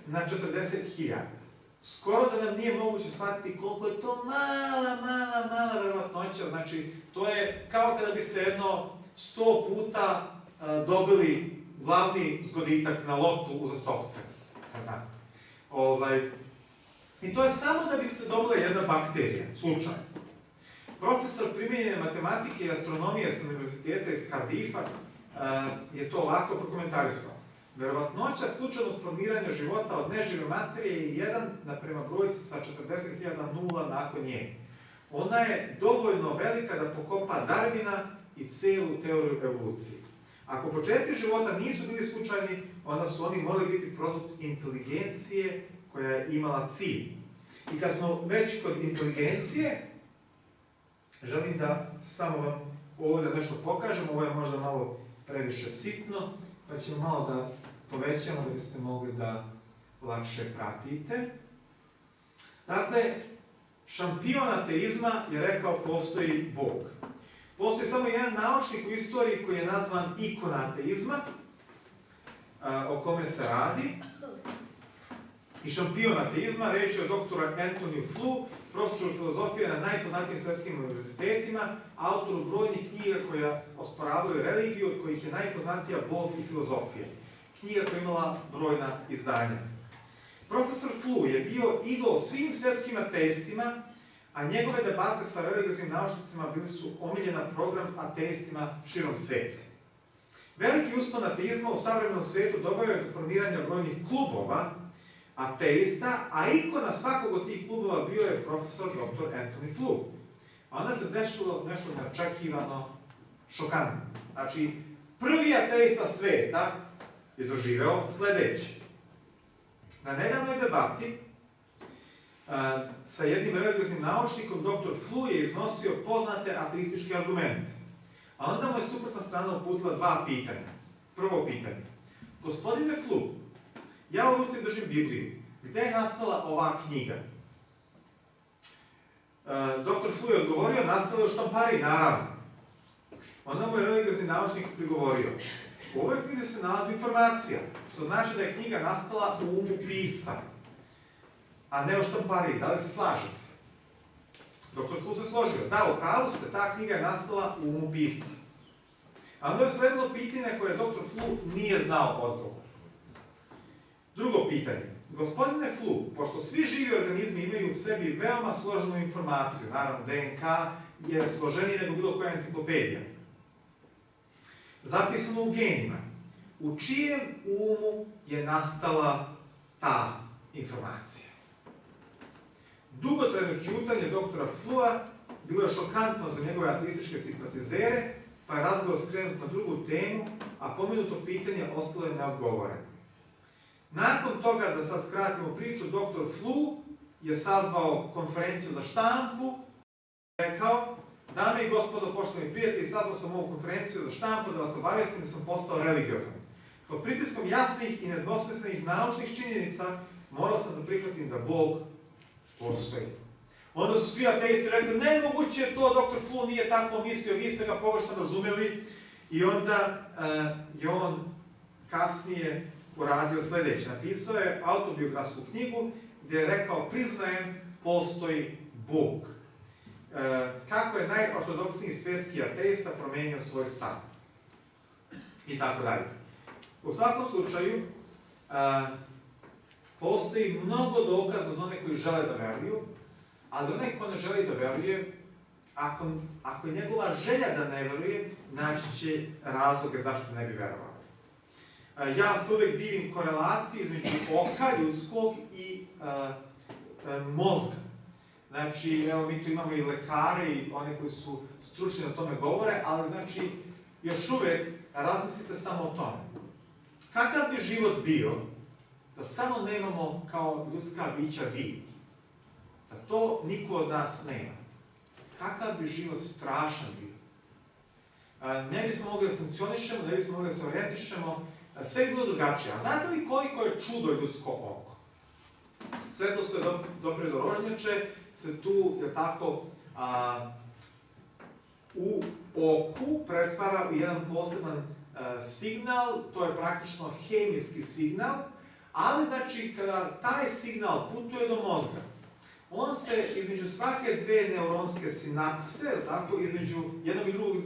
1:10⁻40.000. Skoro da nam nije moguće shvatiti koliko je to mala verovatnoća, znači to je kao kada biste jedno 100 puta dobili glavni zgoditak na lotu uzastopce. I to je samo da bi se dobila jedna bakterija, slučajno. Profesor primijenjene matematike i astronomije sa univerziteta iz Cardiffa je to ovako prokomentarisao. Verovatnoća slučajnog formiranja života od nežive materije je 1:brojci sa 40.000 nula nakon nje. Ona je dovoljno velika da pokopa Darwina i celu teoriju evolucije. Ako početci života nisu bili slučajni, onda su oni morali biti produkt inteligencije koja je imala cilj. I kad smo već kod inteligencije, želim da samo vam ovdje nešto pokažem, ovo je možda malo previše sitno, pa ćemo malo da povećamo da biste mogli da lakše pratite. Dakle, šampion ateizma je rekao postoji Bog. Postoji samo jedan naučnik u istoriji koji je nazvan ikona ateizma, o kome se radi. I šampion ateizma, reč je o doktoru Anthony Flew, profesoru filozofije na najpoznatijim svetskim univerzitetima, autoru brojnih knjiga koja osporavaju religiju, od kojih je najpoznatija Bog i filozofija. Knjiga koja je imala brojna izdanja. Profesor Flew je bio idol svim svetskim ateistima, a njegove debate sa religioznim naučnicima bili su omiljena program ateistima širom sveta. Veliki uspon ateizma u savremenom svijetu doveo je do formiranja brojnih klubova ateista, a ikona svakog od tih klubova bio je profesor dr. Anthony Flew. A onda se dešilo nešto neočekivano šokantno. Znači, prvi ateista sveta je doživeo sledeće. Na nedavnoj debati sa jednim religioznim naučnikom, dr. Flew je iznosio poznate ateističke argumente. A onda mu je suprotna strana uputila dva pitanja. Prvo pitanje. Gospodine Flew, ja u ruci držim Bibliju. Gde je nastala ova knjiga? Dr. Flew je odgovorio, nastala je u štampariji, naravno. Onda mu je religiozni naučnik prigovorio. U ovoj knjizi se nalazi informacija, što znači da je knjiga nastala u umu pisca, a ne u štampariji. Da li se slažete? Dr. Flew se složio. Da, u pravu ste, ta knjiga je nastala u umu pisca. A onda je sledilo pitanje koje dr. Flew nije znao odgovor. Drugo pitanje. Gospodine Flew, pošto svi živi organizmi imaju u sebi veoma složenu informaciju, naravno DNK je složeniji nego bilo koja enciklopedija, zapisano u genima, u čijem umu je nastala ta informacija? Dugotrajno ćutanje doktora Flewa bilo je šokantno za njegove ateističke simpatizere, pa je razgovor skrenut na drugu temu, a pomenuto pitanje ostalo je neodgovoreno. Nakon toga, da sad skratimo priču, dr. Flew je sazvao konferenciju za štampu i rekao: dame i gospodo, poštovani prijatelji, sazvao sam ovu konferenciju za štampu da vas obavijestim da sam postao religiozan. Pod pritiskom jasnih i nedvosmislenih naučnih činjenica morao sam da prihvatim da Bog postoji. Onda su svi ateisti rekli: nemoguće to, dr. Flew nije tako mislio, vi ste ga pogrešno razumeli. I onda je on kasnije uradio sledeće. Napisao je autobiografsku knjigu gdje je rekao: priznajem, postoji Bog. Kako je najortodoksniji svjetski ateista promenio svoj stav. I tako dalje. U svakom slučaju, postoji mnogo dokaza za one koji žele da veruju, ali onaj ko ne želi da veruje, ako je njegova želja da ne veruje, naći će razloge zašto ne bi verovao. Ja se uvek divim korelaciji između oka ljudskog i mozga. Znači, evo mi tu imamo i lekare i one koji su stručni na tome govore, ali znači, još uvek razmislite samo o tome. Kakav bi život bio da samo nemamo kao ljudska bića vid? Da to niko od nas nema. Kakav bi život strašan bio? Ne bismo mogli da funkcionišemo, ne bismo mogli da se orijentišemo, sve bi bilo drugačije. A znate li koliko je čudo ljudsko oko? Svetlost koje dobre dorožnjače se tu, je tako, u oku pretvara u jedan poseban signal, to je praktično hemijski signal, ali znači kada taj signal putuje do mozga, on se između svake dve neuronske sinapse, tako, između jednog i drugog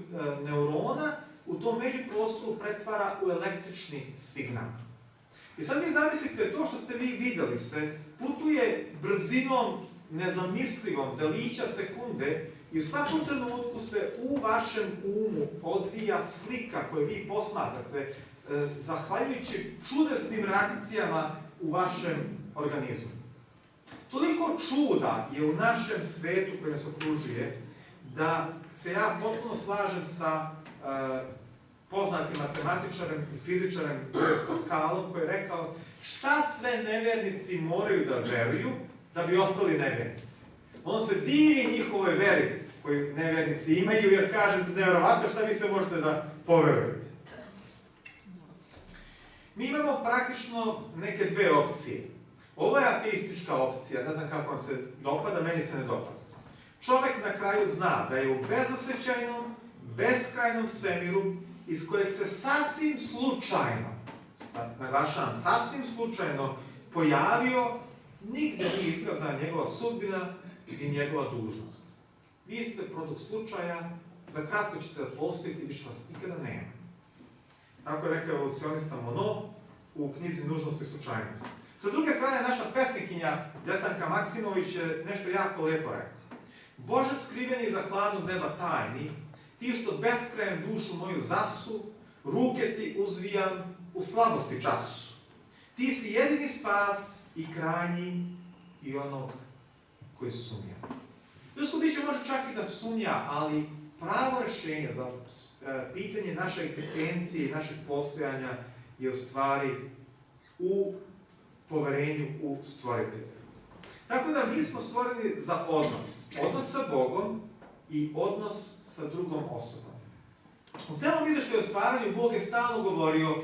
neurona, u tom međuprostoru pretvara u električni signal. I sad vi zamislite, to što ste vi videli se, putuje brzinom nezamislivom delića sekunde i u svakom trenutku se u vašem umu odvija slika koju vi posmatrate, zahvaljujući čudesnim reakcijama u vašem organizmu. Toliko čuda je u našem svetu koji nas okružuje, da se ja potpuno slažem sa poznatim matematičarem i fizičarem Blaise Pascalom, koji je rekao šta sve nevernici moraju da veruju da bi ostali nevernici. On se divi njihovoj veri koju nevernici imaju, jer kaže, nevjerovatno šta vi sve možete da poverujete. Mi imamo praktično neke dve opcije. Ovo je ateistička opcija, ne znam kako vam se dopada, meni se ne dopada. Čovek na kraju zna da je u bezosjećajnom, beskrajnom svemiru, iz kojeg se sasvim slučajno, naglašavam, sasvim slučajno pojavio, nigde nije iskazana njegova sudbina i njegova dužnost. Vi ste produkt slučaja, za kratko ćete da postojite, više vas nikada nema. Tako je rekao evolucionista Monod u knjizi Nužnost i slučajnost. Sa druge strane, naša pesnikinja Desanka Maksimović je nešto jako lepo rekla. Bože skriveni iza hladnog neba tajni, ti što beskrajem dušu moju zasu, ruke ti uzvijam u slabosti času. Ti si jedini spas i krajnji i onog koji sumnja. Ljudsko biće može čak i da sumnja, ali pravo rešenje za pitanje naše egzistencije i našeg postojanja je u stvari u poverenju u stvoritelja. Tako da mi smo stvoreni za odnos. Odnos sa Bogom i odnos sa drugom osobom. U celom izveštaju o stvaranju Bog je stalno govorio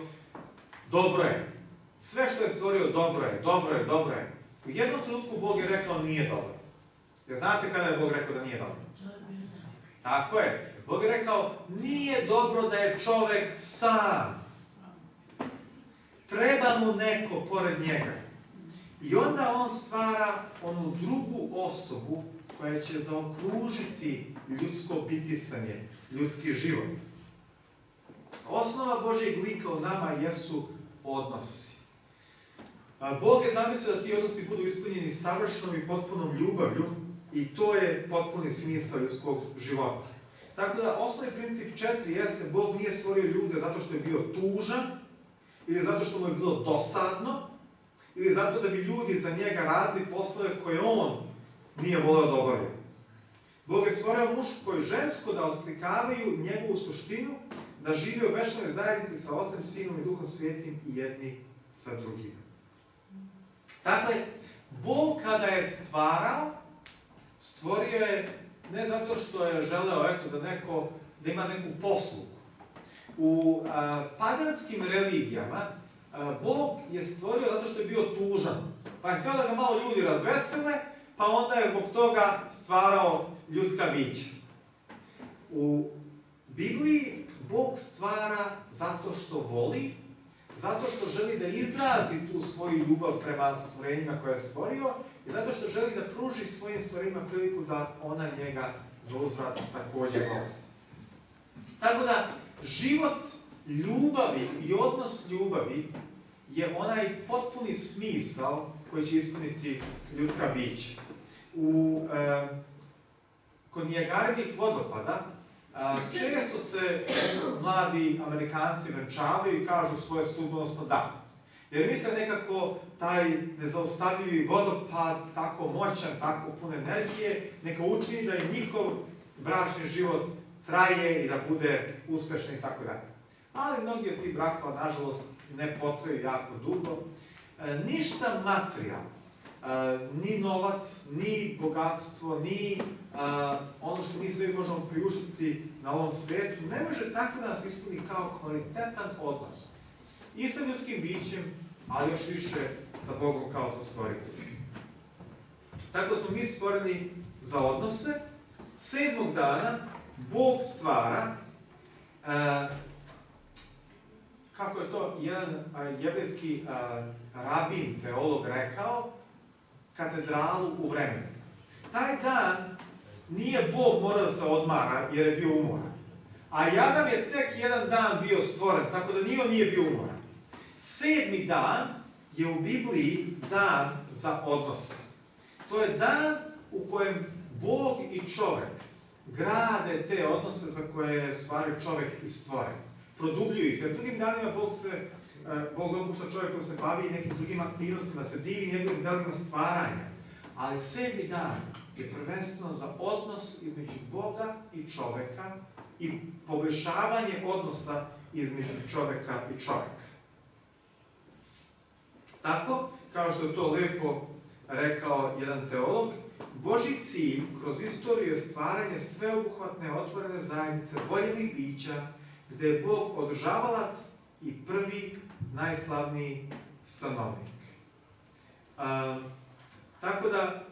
dobro je. Sve što je stvorio dobro je, dobro je, dobro je. U jednom trenutku Bog je rekao nije dobro. Jer znate kada je Bog rekao da nije dobro? Tako je. Bog je rekao nije dobro da je čovek sam. Treba mu neko pored njega. I onda on stvara onu drugu osobu koja će zaokružiti ljudsko bitisanje, ljudski život. Osnova Božjeg lika u nama jesu odnosi. Bog je zamislio da ti odnosi budu ispunjeni savršenom i potpunom ljubavlju i to je potpuni smisao ljudskog života. Tako da osnovni princip 4 jeste Bog nije stvorio ljude zato što je bio tužan ili zato što mu je bilo dosadno ili zato da bi ljudi za njega radili poslove koje on nije voleo da obavlja. Bog je stvorio muško i žensko da oslikavaju njegovu suštinu, da žive u večnoj zajednici sa Otcem, Sinom i Duhom Svijetim i jedni sa drugim. Dakle, Bog kada je stvarao, stvorio je ne zato što je želeo da ima neku poslugu. U paganskim religijama Bog je stvorio zato što je bio tužan. Pa je htio da ga malo ljudi razvesele, pa onda je zbog toga stvarao ljudska bića. U Bibliji Bog stvara zato što voli, zato što želi da izrazi tu svoju ljubav prema stvorenjima koje je stvorio i zato što želi da pruži svojim stvorenjima priliku da ona njega za uzvrat također voli. Tako da, život ljubavi i odnos ljubavi je onaj potpuni smisao koji će ispuniti ljudska bića. Kod Nijagarovih vodopada Često se mladi Amerikanci venčavaju i kažu svoje sudbonosno da. Jer misle nekako taj nezaustavljivi vodopad, tako moćan, tako pun energije, neka učini da i njihov bračni život traje i da bude uspešan i tako dalje. Ali mnogi od tih brakova, nažalost, ne potraju jako dugo. Ništa materijalno, ni novac, ni bogatstvo, ni ono što mi sebi možemo priuštiti na ovom svijetu, ne može tako da nas ispuni kao kvalitetan odnos. I sa ljudskim bićem, ali još više sa Bogom kao sa stvoriteljem. Tako smo mi stvoreni za odnose. 7. dana Bog stvara, kako je to jedan jevrejski rabin, teolog rekao, katedralu u vremenu. Taj dan nije Bog morao da se odmara jer je bio umoran. A Adam je tek jedan dan bio stvoren, tako da ni on nije bio umoran. 7. dan je u Bibliji dan za odnose. To je dan u kojem Bog i čovek grade te odnose za koje je u stvari čovek i stvoren. Produbljuju ih, jer drugim danima Bog dopušta čovjeku da se bavi nekim drugim aktivnostima, se divi njegovim delima stvaranja. Ali 7. dan je prvenstveno za odnos između Boga i čoveka i poboljšavanje odnosa između čoveka i čoveka. Tako, kao što je to lepo rekao jedan teolog, Božji cilj kroz istoriju je stvaranje sveobuhvatne otvorene zajednice voljenih bića, gde je Bog održavalac i prvi najslavniji stanovnik. Tako da,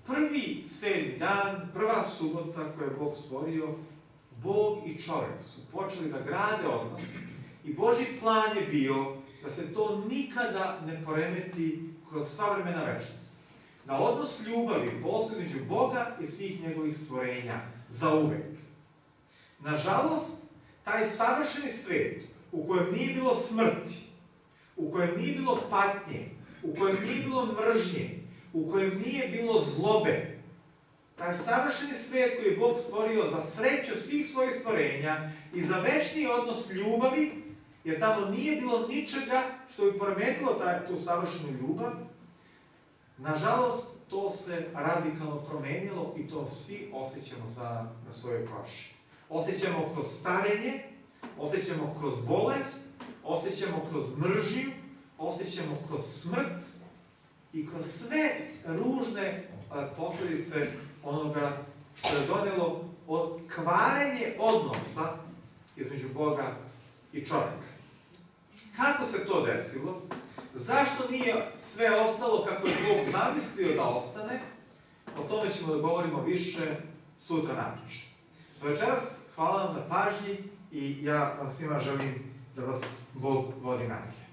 prvi 7. dan, prva subota koju je Bog stvorio, Bog i čovjek su počeli da grade odnos i Božji plan je bio da se to nikada ne poremeti kroz sva vremena večnosti. Da odnos ljubavi postoji među Boga i svih njegovih stvorenja zauvek. Nažalost, taj savršeni svet u kojem nije bilo smrti, u kojem nije bilo patnje, u kojem nije bilo mržnje, u kojem nije bilo zlobe, taj savršeni svet koji je Bog stvorio za sreću svih svojih stvorenja i za večni odnos ljubavi, jer tamo nije bilo ničega što bi poremetilo tu savršenu ljubav, nažalost, to se radikalno promenilo i to svi osjećamo na svojoj koži. Osjećamo kroz starenje, osjećamo kroz bolest, osjećamo kroz mržnju, osjećamo kroz smrt i kroz sve ružne posljedice onoga što je donelo kvarenje odnosa između Boga i čovjeka. Kako se to desilo? Zašto nije sve ostalo kako je Bog zamislio da ostane? O tome ćemo da govorimo više sutra navečer. Za večeras hvala vam na pažnji i ja vam svima želim da vas Bog vodi naprijed.